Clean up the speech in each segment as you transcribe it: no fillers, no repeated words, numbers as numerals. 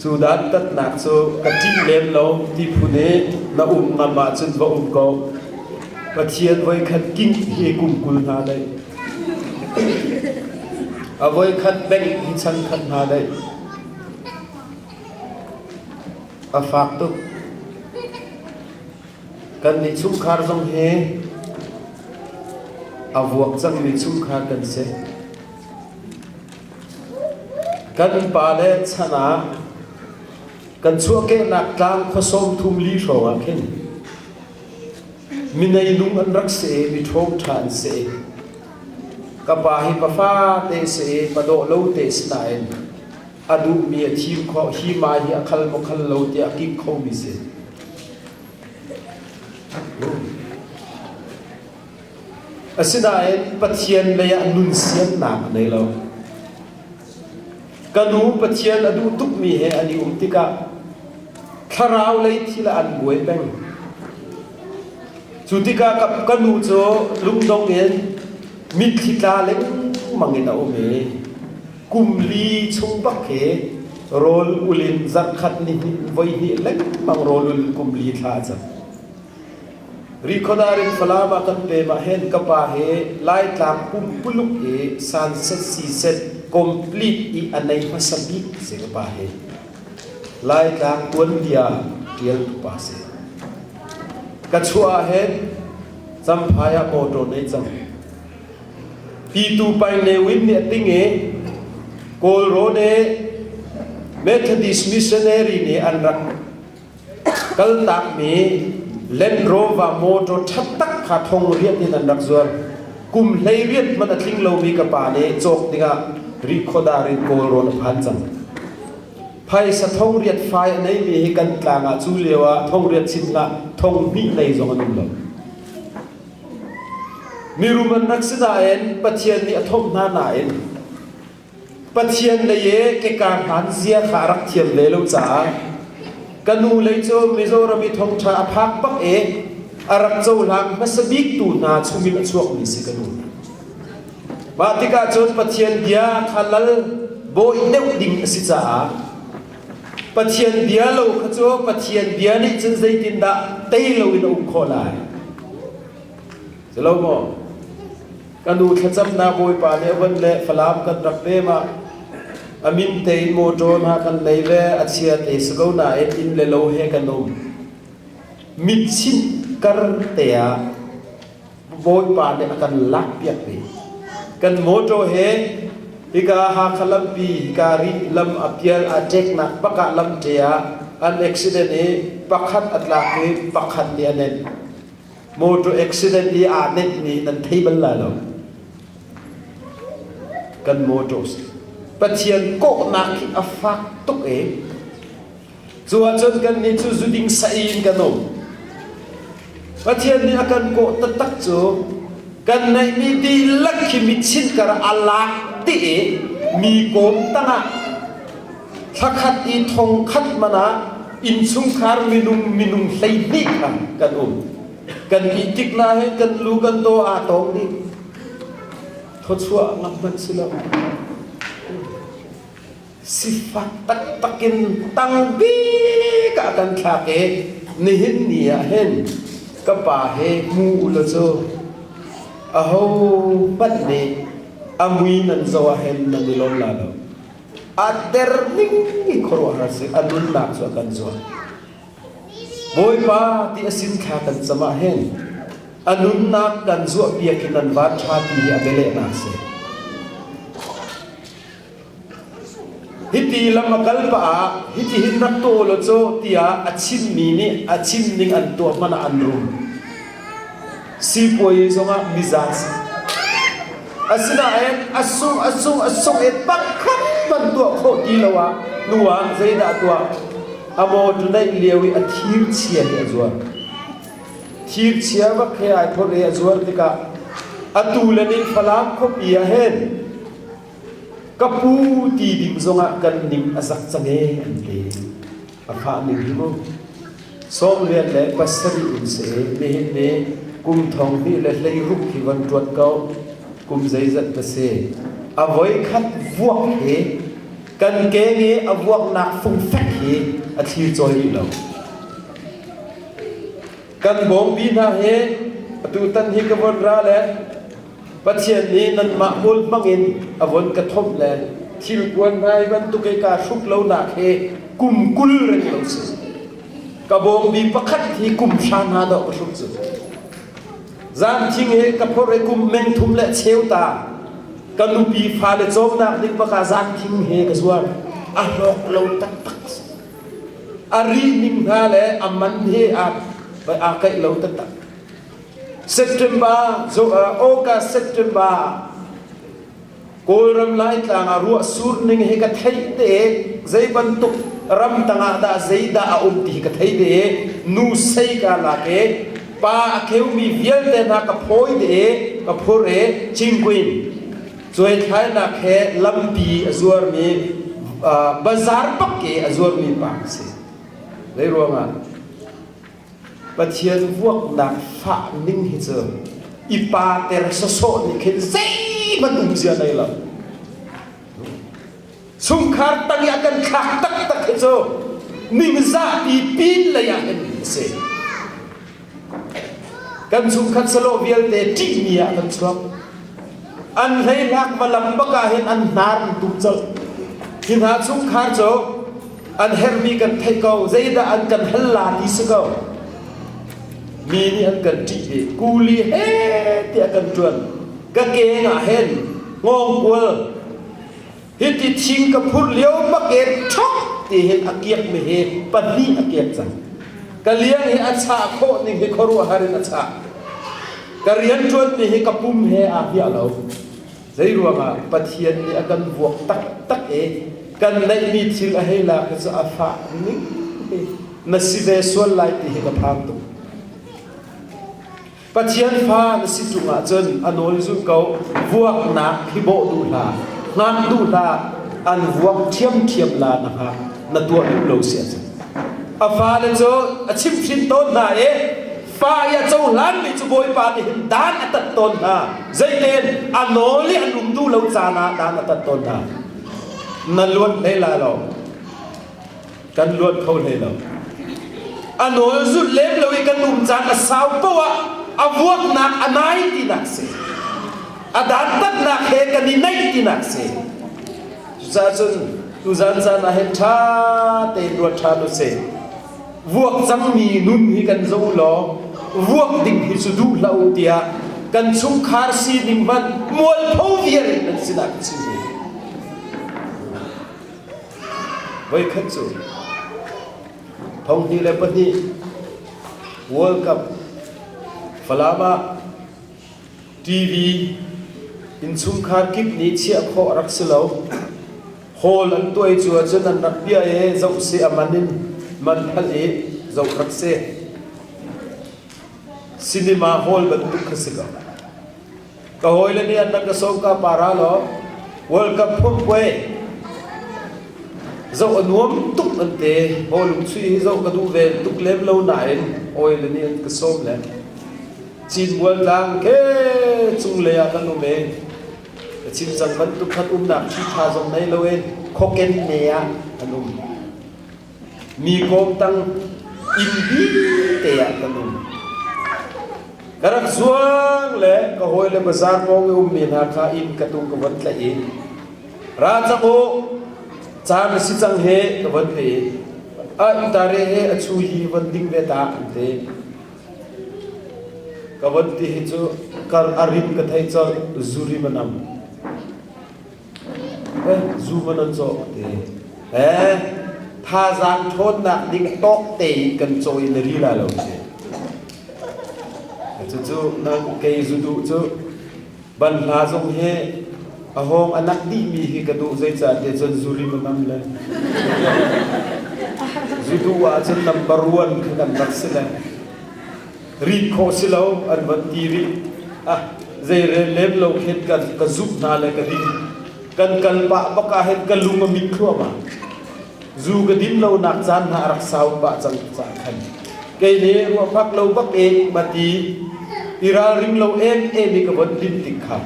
chu dan tat nak chu ka ti lem lo ti phune na ngama chun va ko pathian voi khat king hi kum kul na dai a voi khat beng hi chan khat na dai a fak tu kan ni chung khar jong he a vuak chang ni chung khar kan se kan pa le chana kan chu ke nak tlang khosom thum li ro a khen minai lung an rak se mi thong than se ka pa hi pa fa te se pa do lo te snain adu mi thi kho hi ma hi akhal mo khal lo ti aki kho mi se asinain pathian le ya nun sian nak nei lo kanu pathian adu tuk mi he ani tika tharau lei thila an buai beng chutika kap kanu cho lungdong en mit thita leng mangina ome kumli chung bakhe rol ulin zakhat ni voi hi leng mang rol ul kumli tha cha rikhodarin falama kan pe ma hen kapa he lai tlam pum puluk e san set si set complete i anai pasabi se kapa he lai tlam tuan dia tiel tu pa se kachua he samphaya moto nei cham pi tu pai ne win ne tinge kol ro ne Methodist missionary ne anrak kal tak me Land Rover moto that tak kha thong riat ni anrak zuar kum lei riat man atling lo mi ka pa ne chok tinga rikhodarin kol ro na phan cham phai sa thong riat phai nei mi hi kan tlanga chu lewa thong riat sin la thong mi nei zong anum lo miruman naksida en pathian ni athom na na en pathian le ye ke ka han zia kharak thiam le lo cha kanu le cho mizoram thong tha aphak pak e arak chau lang masabik tu na chumin chuak ni se kanu batika chon pathian dia khalal boi deu ding si cha pathian dia lo khacho pathian dia ni chen zai tin da tei lo in kholai chalo mo kanu thacham na boi pa le wan le falam kan rak pe ma amin te mo to na kan nei ve achia te sgo na et in le lo he kanum mit chin kar te a boi pa le kan lak piak pe kan mo to he ika ha khalam pi kari lam apial atek na paka lam te a an accident e pakhat atla ke pakhat ni anen motor accident ni a net ni nan theiban la lo kan motos pathian ko na ki afak tuk e chuwa chon kan ni chu zuding sain kano pathian ni akan ko tatak chu kan nai mi di lakhi mi chin kar ala ti e mi kom tanga thakhat i thong khat mana in chung khar minung hlei ni kan kan i tikna he kan lu kan to a tong ni thochua ngam man sila sifat tak takin tang bi ka kan thake ni hin ni a hen ka pa he mu lo cho a ho pat ne amui nan zo hen nan ni lom la lo a der ning ni khoro ha se anun nak so kan zo boy pa ti asin kha kan sama hen anun nak kan zo pia kinan va tha ti abele na se hiti lama kalpa hiti hinnak to lo cho tia achim mi ni achim ning an to mana anrum si poi zonga mizas asina en asung et pakhat ban to kho ti lawa nuwa zaida to amo tunai lewi athir chia ni azwa thir chia ba khe ai thor e azwar tika atulani falam kho pia hen kapu ti dim zonga kan nim azak change ante apha ni himo som le le pasari un se ne kum thong ni le lei ruk ki wan tuat kau kum zai zat ta se avoi khat vuak he kan ke nge avuak nak fung fek hi a thir choi ri lo kan bom bi na he tu tan hi ka von ra le pathian ni nan ma mul mangin avon ka thom le thil kwan nai ban tu ke ka thuk lo na he kum kul re lo se ka bom bi pakhat hi kum shan ha do ka thuk chu zan thing he ka phore kum meng thum le cheu ta ka nu bi pha le chom na dik ba ka zan thing he ka zuar a lok lo tak tak a ri ning ha le aman he a ba a kai lo tak tak September so August September Koram lai tanga ruwa sur ning he ka thai te zai ban tuk ram tanga da zai da a ti ka thai de nu sei ka la ke pa akheu mi vial te na ka phoi de ka phore chingquin choi thai na khe lampi azur mi bazar pak ke azur mi pa se dei ruanga pathian vuak nak fa ning hi che ipa ter so so ni khen sei man zia nei la sung khar tang ya kan khak tak tak he cho ning za pi pin la ya hen se kan sung khat salo vial te ti ni ya kan chuak an lei lak balam baka hen an nar tu chal hin ha sung khar cho an her mi kan thai ko zaida an kan halla ti se ko mi ni an kan ti e kuli he ti kan chuan ka ke nga hen ngong kul hit ti thing ka phul leo ba ke thok ti hen akiak me he pani akiak cha ka liang he acha kho ning he khoru harin acha ka rian chuan ni he ka pum he a hi alo zai ruanga pathian ni akan vuak tak tak e kan nei mi thil a hela ka cha afa ni nasive sol lai ti he ka phang tu pathian pha na si tunga chen anol zu ko vuak na hi bo du la ngan du la an vuak thiam thiam la na ha na tua lo sia a pha le zo a chim thin ton na e pha ya zo lan mi chu boi pa ni dan atat ton na zai ten anoli an lum du lo cha na dan atat ton na na luat le la lo kan luat khâu le lo anol zu lem lo i kan lum cha ka sau po wa avuak nak anai ti nak se adan tat nak he kan ni nai ti nak se za chun tu zan zan a he tha te ro tha lo se vuak chang mi nun hi kan zo lo vuak ding hi su du lau tia kan chung khar si ning ban mol pho vier nan si dak chi voi khat chu thong hi le pani World Cup Falama TV in chung khar kip ni chia kho rak silo hol an toi chu chen an rak pia e zau se amanin man phal e zau rak se cinema hall ban tu khasika ka hoi le ni an ka som ka para lo World Cup phum pwe zau anuam tuk an te hol chui zau ka du ve tuk lem lo na en oi le ni an ka som le chin mual lang ke chung le ya kan me chin sang ban tu khat na thi tha jong nei lo en khoken ne ya anum mi kom tang in bi te ya kanum karak suang le ka hoi le bazar mong mi na kha in ka tu ka wan tla e ra cha ko chan si chang he ka wan pe a tare he achu hi wan ding ve ta ante kawanti hi chu kar arim ka thai chal zuri manam zu manan cho te tha jang thon na ding tok te kan choi na ri la lo che chu na ke zu du chu ban la jong he a hong anak di mi hi ka du zai cha te chen zuri manam le zu du wa chen number 1 kan rak sila ri kho silo an ban ti ri zai re lem lo khet kan ka zup na le ka ri kan kan pa ka het ka lung mi khwa ba zu ga dim lo nak chan na rak sau ba chang cha khan ke ne ro phak lo bak e ma ti ira ring lo em mi ka ban dim tik kha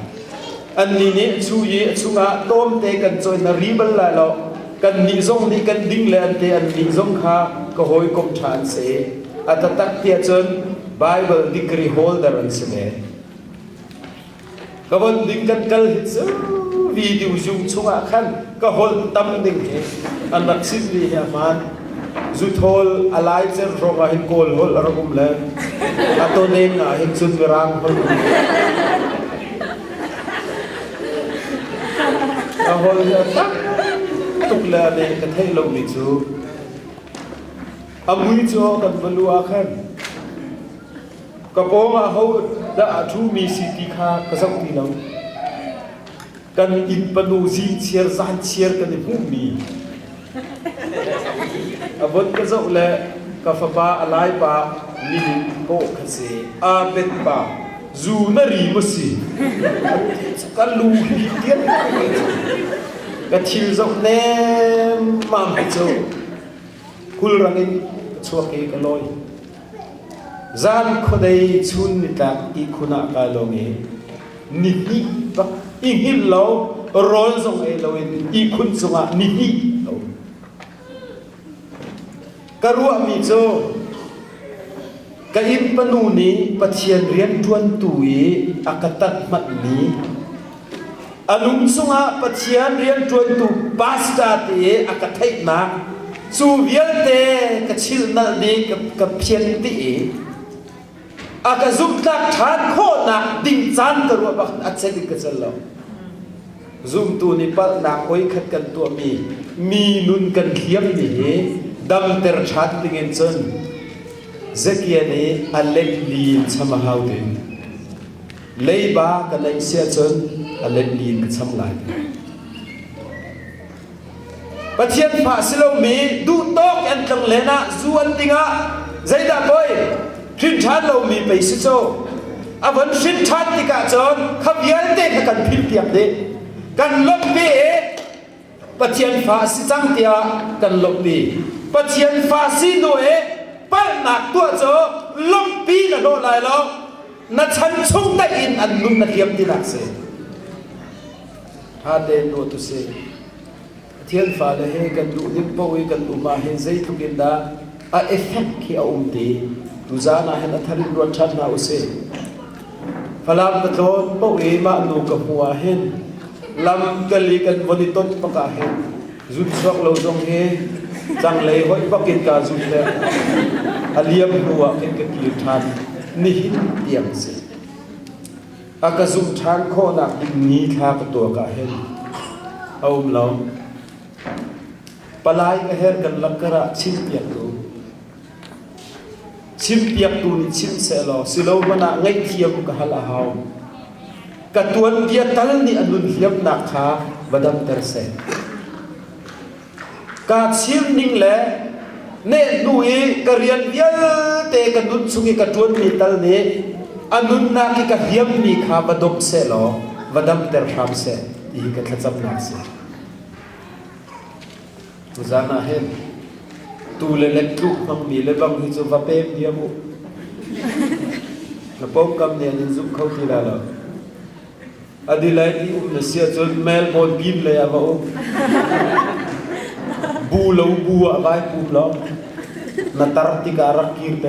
an ni ne chu ye chu nga tom te kan choi na ri bal la lo กันนิจงนี่กันดิ้งเลยอันเดียนนิจงข้าก็หอยกบชานเสอัตตักเตียจน Bible degree holder อันเสมก็วันดิ้งกันกัลฮิตซ์วิดีโอจุงช่วงขันก็ฮอลตั้มดิ้งเฮอันนักศิลป์เนี่ยมันจุดฮอลอะไรเจอรองหินโกลฮอลอารมณ์เลยอัตโนเองอ่ะหินจุดวิรามฮอลฮอลเนี่ยตั้งตุกเลยเนี่ยกันให้ลงมิจูอามุยจูกันบรรลุอาขันก็พอมาเขาได้อาชูมีสิทธิค่ากษัตริย์เรากันอินปนูซีเชียร์ซานเชียร์กันในผู้มีอาวันก็จะเลยกาฟบ้าอะไรบ้าลิลิโก้ขสีอาเป็นบ้าจูนารีมุสีกันลูฮิเดียนกันทิลจะเนมมาไม่เจ้าคุลรังอินชัวเกกันลอยจานคนใดชุนนิตักอีคุณากาลงเอนิฮิปะอิงฮิลโลรอนส่งเอโลเออีคุณส่งอ่ะนิฮิโลกรัวมีโจกอินปนูนี้ปัจเจียนเรียนทวนตุยอากตัดมัดนี้อนุส่งอ่ะปัจเจียนเรียนทวนตุบาสตาเตอากตัดนักสูเวียเตกชิลนัดนี้กับเพียนตีอากาซุกนักฐานโคนักดิ่งจันกรัวบักอัจฉริกะจัลลซุมตูนิปัลนักโอยขัดกันตัวมีนุนกันเขียมนี่ดำเตอร์ชัดติงเงินจนเจกี้นี่อัลเลกลีนชมาฮาวดินเลยบ้ากันเลยเสียจนอัลเลกลีนกันชมาลายปะเทียนฟ้าสิโลมีดูโต๊ะอันตังเลนะส่วนติงะใจดาบอยชินชันเรามีไปสิโซอาวันชินชันติกาจนขับยันเด็กกันพิมพ์เปียกเด็กกันลบปีปะเทียนฟ้าสิจังเตียกันลบปีปะเทียนฟ้าสิโนเอปั้นหนักตัวโจลบปีนะโดนไรหรอกนัดฉันชงได้อินอันนุ่นนัดเทียมที่หนักเสียฮาเดนโนตุเซเทียนฟ้าเลยให้กันดูนิบปวยกันดูมาเห็นใจทุกินดาอะเอฟเฟกต์ที่เอาตีดูจานะเห็นอัธรินรวนชันนาอุเซพลังกระโดดปวยมาดูกับหัวเห็นลำกะลีกันวันนี้ต้นปะกาเห็นจุดสวกเราจงเฮจังเลยว่าปักกินกาจุดเลยอาเลียมหัวเห็นกันกิลทันนี่หินเตียงเสียอากาซุมทางโคนักดินี้ข้ากับตัวกาเห็นเอาเราปลายก็เห็นกันลักกระชิมเปียกดูชิมเปียกดูนี่ชิมเสลอสิโลมันอะไงเทียมกับฮัลฮาวกระตัวนเดียตัลนี่อันนุนเทียมนักขาบัดมเตอร์เซกาชิมนิ่งแหละเนดูอีกเรียนเดียเตกันนุนสุงิกระตัวนมีตัลนี่อันนุนนักกะเทียมนี่ขาบัดมเสลอบัดมเตอร์ชามเซอีกกระจับนักเซทุจานะเห็นตูเล็กๆลูกมันมีเลยบางทีจะว่าเป็นเดียบุแล้วพบกับเนี่ยนิจุเขาที่ละแล้วอดีไลที่เนี่ยเสียจนแมลบอลบินเลยอะว่าบูเราบูอะไรบูเรานาตาร์ติการักกิร์เต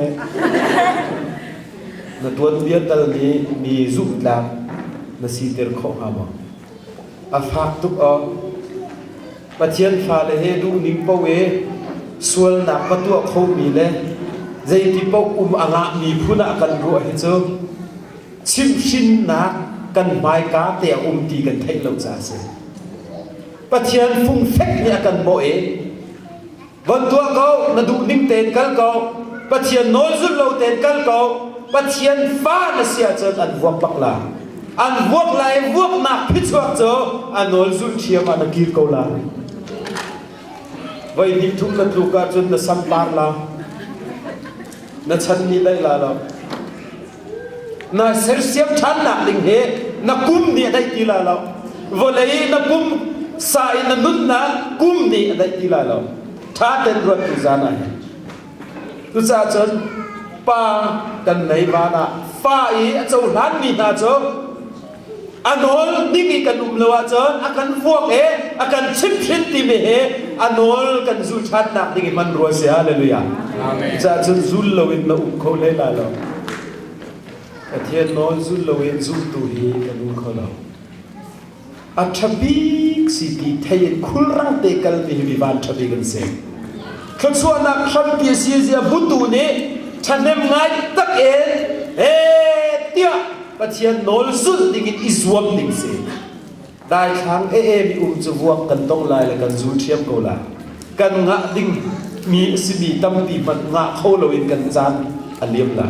นาตัวเดียตัลนี้มีจุดลับนาซีเตอร์ข้อหามาอาฟักตุกอ๋อปะเทียนฟ้าเลยให้ดูนิ่งปะเวส่วนนักประตูเขามีเลยใจที่ปกอ่างมีผู้นักกันรู้ให้เจอชิมชินนักกันไม้กาเตียตีกันไทยเราจะเสียปะเทียนฟุ้งเฟกเนี่ยกันบ่เอวันตัวเขานาดูนิ่งเต็นกันเขาปะเทียนโน้ตสุดเราเต็นกันเขาปะเทียนฟ้าเนี่ยเสียเจออันวัวปักลาอันวัวไหลวัวหนักพิจารณาอันโน้ตสุดเชียร์อันกีร์เขาลาไว้ดิบทุกนัดลูกาจนนัสัมปาร์ลานัชันนี่ได้ลาแล้วนัเสร์เซียมชันนักลิงเฮนักกุมนี่ได้ทีลาแล้ววันนี้นักกุมสายนันนุนนักกุมนี่ได้ทีลาแล้วท้าเต็นรถตุจานะตุจาจนป้ากันในบ้านฟ้าอีเจ้าหลานนี่นะเจ้าอันโน้นนี่มีกันเลวะจนอาการพวกอาการชิมชินตีเม anol kan zul chat nak ding man ro se hallelujah amen cha chun zul lowin na kho le la lo pathian nol zul lowin zul tu hi kan kho lo a thabik city thayin khulrang te kal mi hi van thabik kan se kham suana kham pi si zia butu ne chanem ngai tak e tia pathian nol zul ding izwam ding se dai khang mi chu buak kan tong lai la kan zu thiam ko la kan nga ding mi sibi tam pi man nga kho loin kan jan aliam la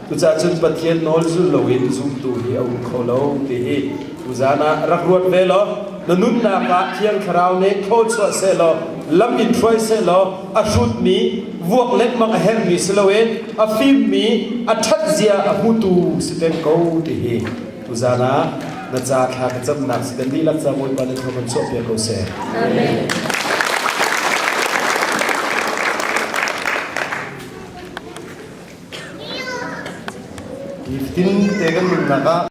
tu cha chun pathian nol zul loin zum tu hi au kho lo ti hi tu zana rak ruat ve lo nanun na ka thiang kharau ne kho chwa se lo lam in phoi se lo a shut mi vuak let mak a her mi slowen a fim mi a that zia a hutu sipen ko ti hi tu zana na cha kha ka cham nak sikan di lak cha moi pa le thon chop ya ko se amen 15 tegan mun naka